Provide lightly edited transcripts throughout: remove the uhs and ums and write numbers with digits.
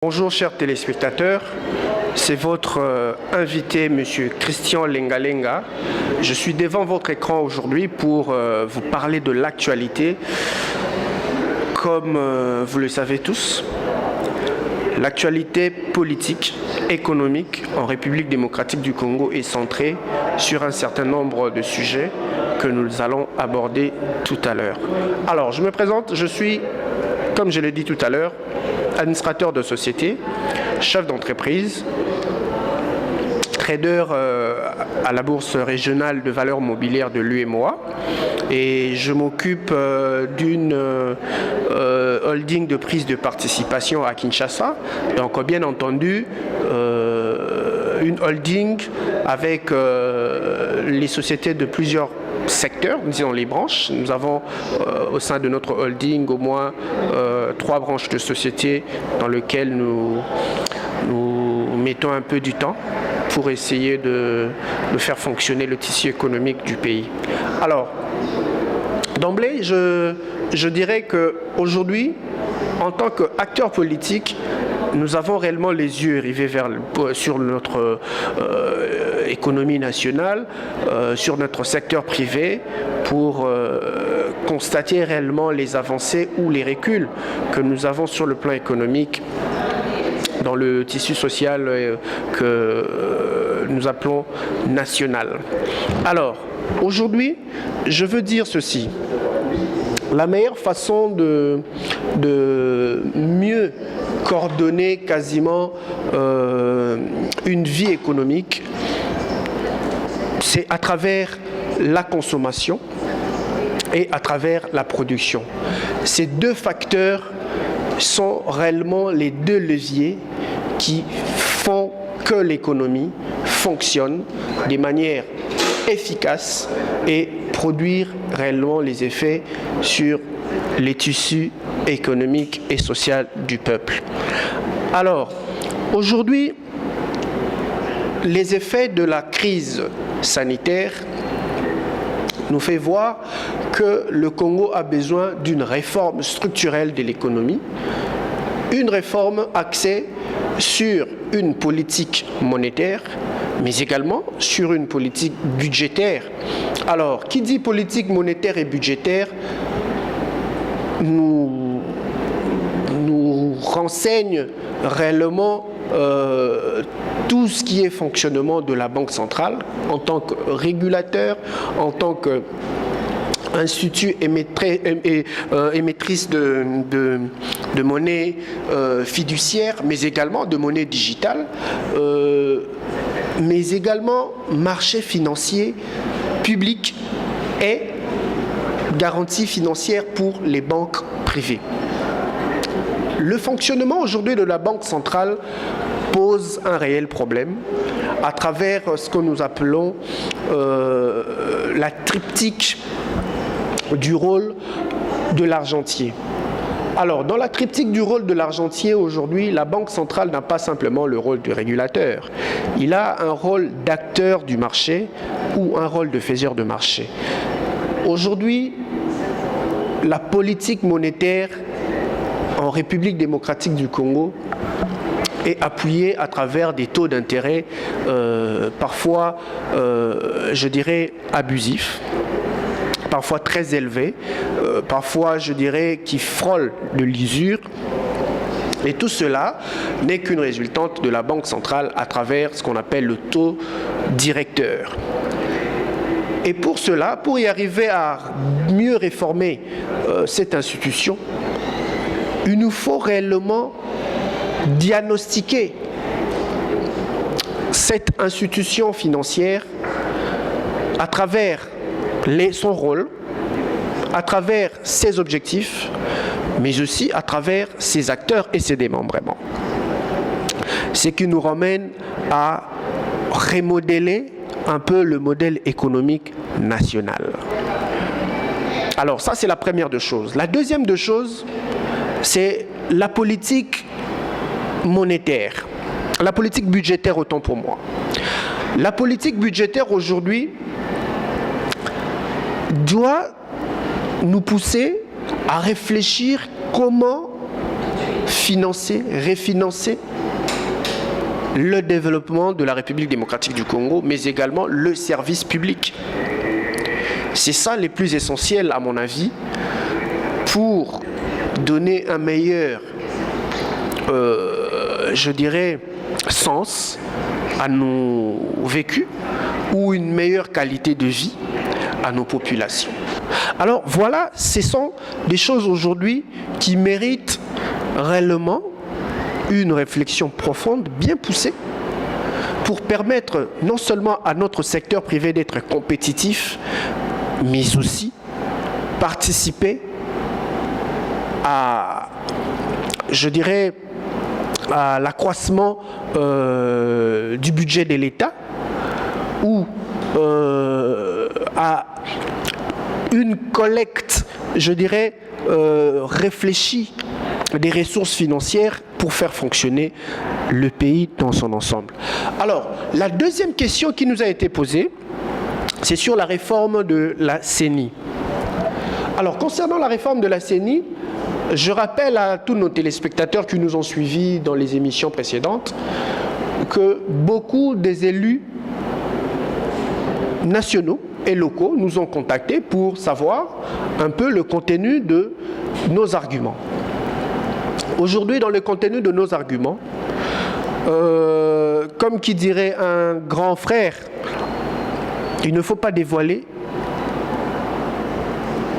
Bonjour chers téléspectateurs, c'est votre invité monsieur Christian Lenga-Lenga. Je suis devant votre écran aujourd'hui pour vous parler de l'actualité. Comme vous le savez tous, l'actualité politique, économique en République démocratique du Congo est centrée sur un certain nombre de sujets que nous allons aborder tout à l'heure. Alors, je me présente, je suis, comme je l'ai dit tout à l'heure, administrateur de société, chef d'entreprise, trader à la bourse régionale de valeurs mobilières de l'UEMOA, et je m'occupe d'une holding de prise de participation à Kinshasa, donc bien entendu une holding avec les sociétés de plusieurs secteurs, disons les branches. Nous avons au sein de notre holding au moins 3 branches de sociétés dans lesquelles nous mettons un peu du temps pour essayer de faire fonctionner le tissu économique du pays. Alors, d'emblée, je dirais qu'aujourd'hui, en tant qu'acteur politique, nous avons réellement les yeux rivés sur notre économie nationale, sur notre secteur privé, pour constater réellement les avancées ou les reculs que nous avons sur le plan économique dans le tissu social que nous appelons national. Alors, aujourd'hui, je veux dire ceci. La meilleure façon de mieux coordonner quasiment une vie économique, c'est à travers la consommation et à travers la production. Ces deux facteurs sont réellement les deux leviers qui font que l'économie fonctionne de manière efficace et produire réellement les effets sur les tissus économiques et sociaux du peuple. Alors, aujourd'hui, les effets de la crise sanitaire nous fait voir que le Congo a besoin d'une réforme structurelle de l'économie, une réforme axée sur une politique monétaire, mais également sur une politique budgétaire. Alors, qui dit politique monétaire et budgétaire nous renseigne réellement tout ce qui est fonctionnement de la Banque centrale en tant que régulateur, en tant que institut émettrice de monnaie fiduciaire, mais également de monnaie digitale, mais également marché financier public et garantie financière pour les banques privées. Le fonctionnement aujourd'hui de la Banque centrale pose un réel problème à travers ce que nous appelons la triptyque du rôle de l'argentier. Alors, dans la triptyque du rôle de l'argentier, aujourd'hui, la Banque centrale n'a pas simplement le rôle du régulateur. Il a un rôle d'acteur du marché ou un rôle de faiseur de marché. Aujourd'hui, la politique monétaire en République démocratique du Congo est appuyée à travers des taux d'intérêt parfois, je dirais, abusifs, parfois très élevés, parfois, je dirais, qui frôlent de l'usure. Et tout cela n'est qu'une résultante de la Banque centrale à travers ce qu'on appelle le taux directeur. Et pour cela, pour y arriver à mieux réformer cette institution, il nous faut réellement diagnostiquer cette institution financière à travers son rôle, à travers ses objectifs, mais aussi à travers ses acteurs et ses démembrements. Ce qui nous ramène à remodeler un peu le modèle économique national. Alors ça, c'est la première des choses. La deuxième des choses, c'est la politique monétaire, la politique budgétaire autant pour moi. La politique budgétaire aujourd'hui doit nous pousser à réfléchir comment financer, refinancer le développement de la République démocratique du Congo, mais également le service public. C'est ça les plus essentiels, à mon avis, pour donner un meilleur, je dirais, sens à nos vécus ou une meilleure qualité de vie à nos populations. Alors voilà, ce sont des choses aujourd'hui qui méritent réellement une réflexion profonde, bien poussée, pour permettre non seulement à notre secteur privé d'être compétitif, mais aussi participer à, je dirais, à l'accroissement du budget de l'État ou à une collecte, je dirais, réfléchie des ressources financières pour faire fonctionner le pays dans son ensemble. Alors, la deuxième question qui nous a été posée, c'est sur la réforme de la CENI. Alors, concernant la réforme de la CENI, je rappelle à tous nos téléspectateurs qui nous ont suivis dans les émissions précédentes que beaucoup des élus nationaux et locaux nous ont contactés pour savoir un peu le contenu de nos arguments. Aujourd'hui, dans le contenu de nos arguments, comme qui dirait un grand frère, il ne faut pas dévoiler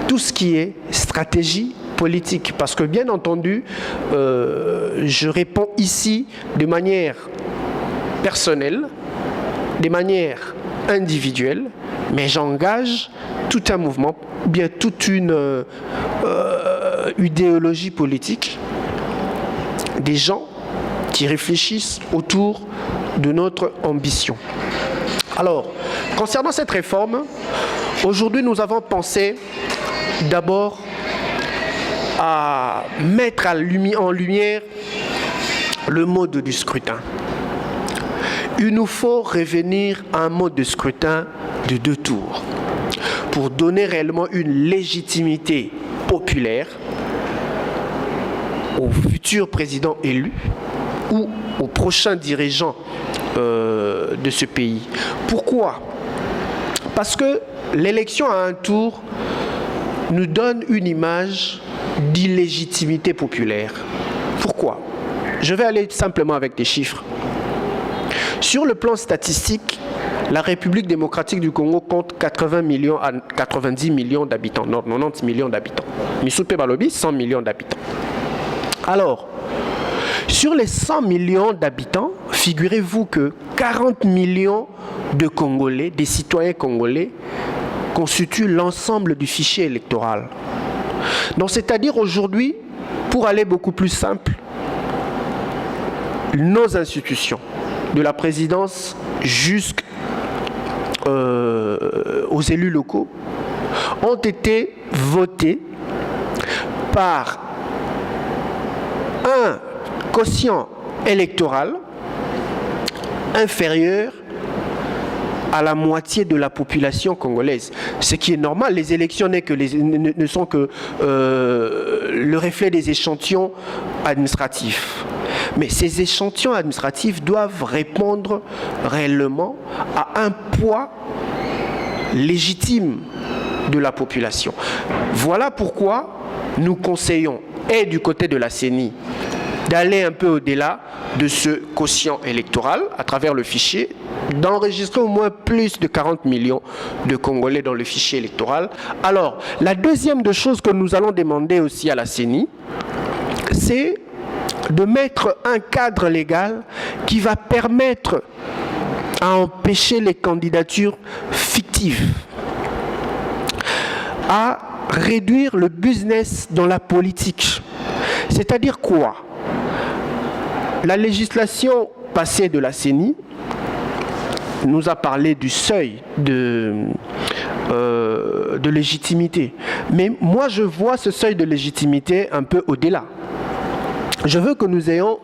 tout ce qui est stratégie politique, parce que bien entendu, je réponds ici de manière personnelle, de manière individuelle, mais j'engage tout un mouvement, bien toute une idéologie politique, des gens qui réfléchissent autour de notre ambition. Alors, concernant cette réforme, aujourd'hui nous avons pensé d'abord à mettre en lumière le mode du scrutin. Il nous faut revenir à un mode de scrutin de 2 tours pour donner réellement une légitimité populaire au futur président élu ou aux prochains dirigeants de ce pays. Pourquoi? Parce que l'élection à un tour nous donne une image d'illégitimité populaire. Pourquoi? Je vais aller simplement avec des chiffres. Sur le plan statistique, la République démocratique du Congo compte 80 millions à 90 millions d'habitants, non, 90 millions d'habitants. Missoupé Balobi, 100 millions d'habitants. Alors, sur les 100 millions d'habitants, figurez-vous que 40 millions de Congolais, des citoyens congolais, constituent l'ensemble du fichier électoral. Donc, c'est-à-dire aujourd'hui, pour aller beaucoup plus simple, nos institutions, de la présidence jusqu'aux élus locaux, ont été votées par un quotient électoral inférieur à la moitié de la population congolaise. Ce qui est normal, les élections ne sont que le reflet des échantillons administratifs. Mais ces échantillons administratifs doivent répondre réellement à un poids légitime de la population. Voilà pourquoi nous conseillons, et du côté de la CENI, d'aller un peu au-delà de ce quotient électoral à travers le fichier, d'enregistrer au moins plus de 40 millions de Congolais dans le fichier électoral. Alors, la deuxième des choses que nous allons demander aussi à la CENI, c'est de mettre un cadre légal qui va permettre à empêcher les candidatures fictives, à réduire le business dans la politique. C'est-à-dire quoi? La législation passée de la CENI nous a parlé du seuil de légitimité. Mais moi, je vois ce seuil de légitimité un peu au-delà. Je veux que nous ayons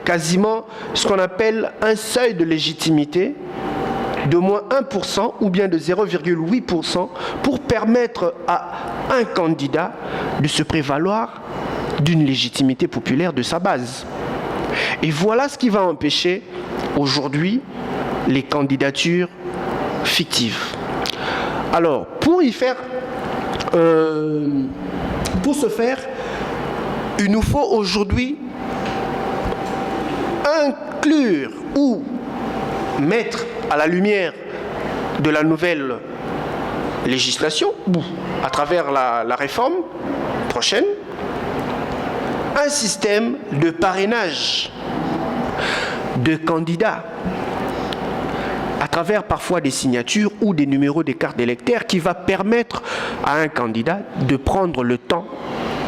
quasiment ce qu'on appelle un seuil de légitimité de moins 1% ou bien de 0,8% pour permettre à un candidat de se prévaloir d'une légitimité populaire de sa base. Et voilà ce qui va empêcher aujourd'hui les candidatures fictives. Alors, pour ce faire, il nous faut aujourd'hui inclure ou mettre à la lumière de la nouvelle législation, ou à travers la réforme prochaine, un système de parrainage de candidats à travers parfois des signatures ou des numéros des cartes d'électeurs qui va permettre à un candidat de prendre le temps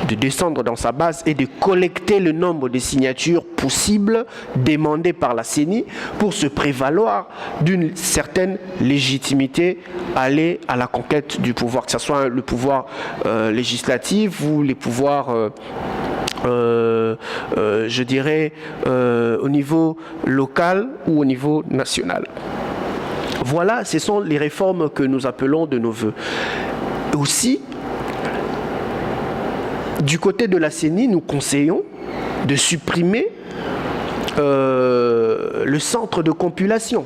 de descendre dans sa base et de collecter le nombre de signatures possibles demandées par la CENI pour se prévaloir d'une certaine légitimité aller à la conquête du pouvoir, que ce soit le pouvoir législatif ou les pouvoirs je dirais au niveau local ou au niveau national. Voilà, ce sont les réformes que nous appelons de nos voeux. Aussi, du côté de la CENI, nous conseillons de supprimer le centre de compilation,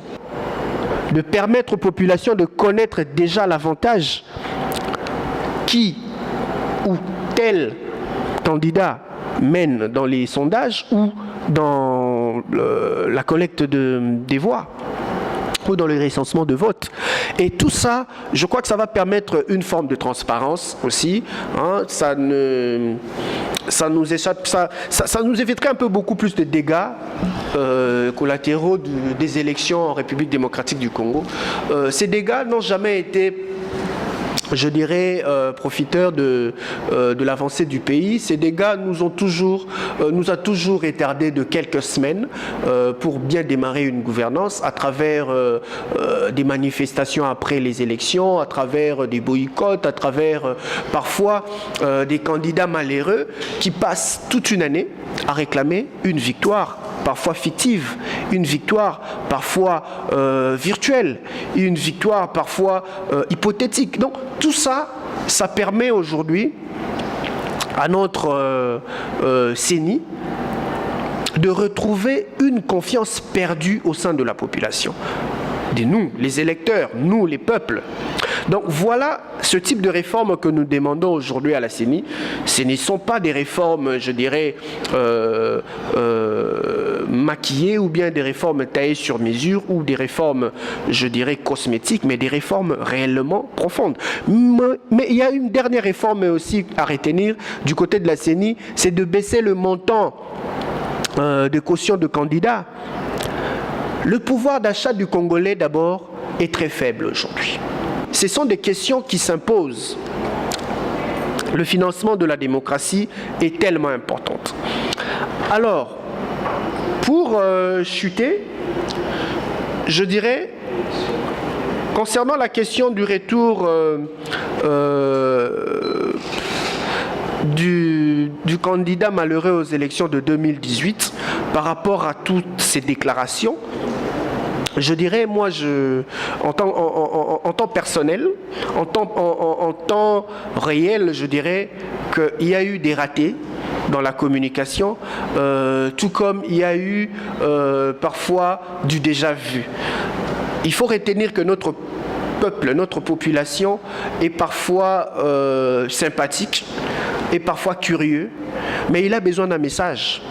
de permettre aux populations de connaître déjà l'avantage qui ou tel candidat mène dans les sondages ou dans la collecte des voix ou dans le recensement de vote. Et tout ça, je crois que ça va permettre une forme de transparence aussi. Hein, ça nous éviterait un peu beaucoup plus de dégâts collatéraux des élections en République démocratique du Congo. Ces dégâts n'ont jamais été, je dirais, profiteurs de l'avancée du pays. Ces dégâts nous a toujours retardé de quelques semaines pour bien démarrer une gouvernance à travers des manifestations après les élections, à travers des boycotts, à travers parfois des candidats malheureux qui passent toute une année à réclamer une victoire, parfois fictive, une victoire parfois virtuelle, une victoire parfois hypothétique. Donc tout ça, ça permet aujourd'hui à notre CENI de retrouver une confiance perdue au sein de la population. De nous, les électeurs, nous, les peuples. Donc voilà ce type de réformes que nous demandons aujourd'hui à la CENI. Ce ne sont pas des réformes, je dirais, maquillées ou bien des réformes taillées sur mesure ou des réformes, je dirais, cosmétiques, mais des réformes réellement profondes. Mais il y a une dernière réforme aussi à retenir du côté de la CENI, c'est de baisser le montant de caution de candidats. Le pouvoir d'achat du Congolais, d'abord, est très faible aujourd'hui. Ce sont des questions qui s'imposent. Le financement de la démocratie est tellement important. Alors, pour chuter, je dirais, concernant la question du retour du candidat malheureux aux élections de 2018, par rapport à toutes ces déclarations, je dirais, moi, en temps personnel, en temps réel, je dirais qu'il y a eu des ratés dans la communication, tout comme il y a eu parfois du déjà vu. Il faut retenir que notre peuple, notre population est parfois sympathique, est parfois curieux, mais il a besoin d'un message.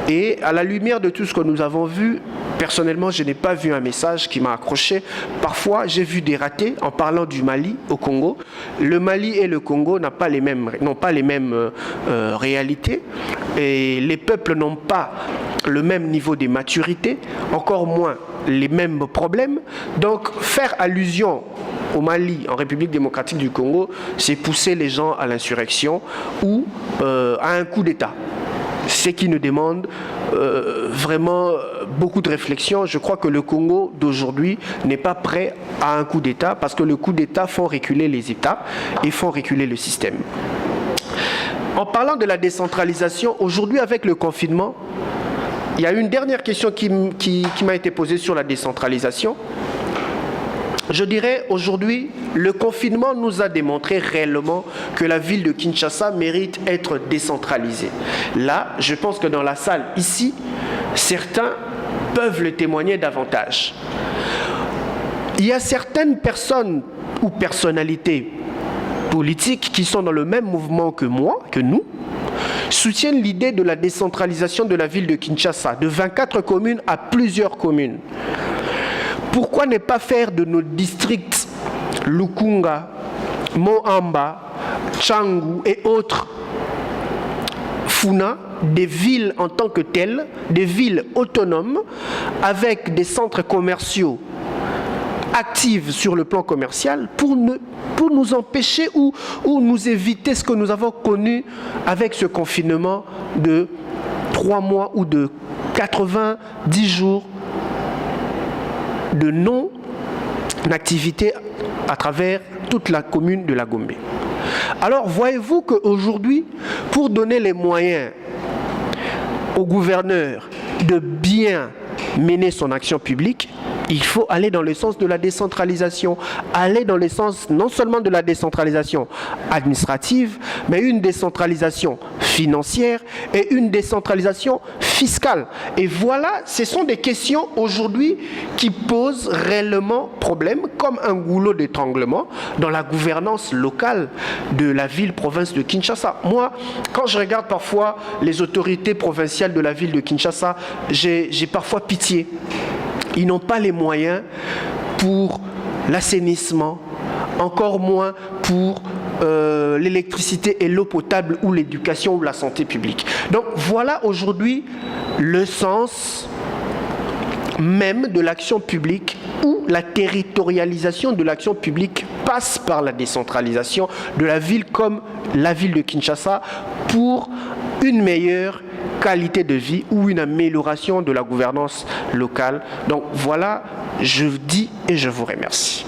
Et à la lumière de tout ce que nous avons vu, personnellement, je n'ai pas vu un message qui m'a accroché. Parfois, j'ai vu des ratés en parlant du Mali au Congo. Le Mali et le Congo n'ont pas les mêmes réalités. Et les peuples n'ont pas le même niveau de maturité, encore moins les mêmes problèmes. Donc, faire allusion au Mali, en République démocratique du Congo, c'est pousser les gens à l'insurrection ou à un coup d'État. Ce qui nous demande vraiment beaucoup de réflexion. Je crois que le Congo d'aujourd'hui n'est pas prêt à un coup d'État parce que le coup d'État font reculer les États et font reculer le système. En parlant de la décentralisation, aujourd'hui avec le confinement, il y a une dernière question qui m'a été posée sur la décentralisation. je dirais aujourd'hui, le confinement nous a démontré réellement que la ville de Kinshasa mérite d'être décentralisée. Là, je pense que dans la salle ici, certains peuvent le témoigner davantage. Il y a certaines personnes ou personnalités politiques qui sont dans le même mouvement que moi, que nous, soutiennent l'idée de la décentralisation de la ville de Kinshasa, de 24 communes à plusieurs communes. Pourquoi ne pas faire de nos districts Lukunga, Mohamba, Tchangu et autres Funa des villes en tant que telles, des villes autonomes avec des centres commerciaux actifs sur le plan commercial pour nous empêcher ou nous éviter ce que nous avons connu avec ce confinement de 3 mois ou de 90 jours de non-activité à travers toute la commune de la Gombe. Alors voyez-vous qu'aujourd'hui, pour donner les moyens au gouverneur de bien mener son action publique, il faut aller dans le sens de la décentralisation, aller dans le sens non seulement de la décentralisation administrative, mais une décentralisation financière et une décentralisation fiscale. Et voilà, ce sont des questions aujourd'hui qui posent réellement problème, comme un goulot d'étranglement dans la gouvernance locale de la ville-province de Kinshasa. Moi, quand je regarde parfois les autorités provinciales de la ville de Kinshasa, j'ai parfois pitié. Ils n'ont pas les moyens pour l'assainissement, encore moins pour l'électricité et l'eau potable ou l'éducation ou la santé publique. Donc voilà aujourd'hui le sens même de l'action publique où la territorialisation de l'action publique passe par la décentralisation de la ville comme la ville de Kinshasa pour une meilleure qualité de vie ou une amélioration de la gouvernance locale. Donc voilà, je dis et je vous remercie.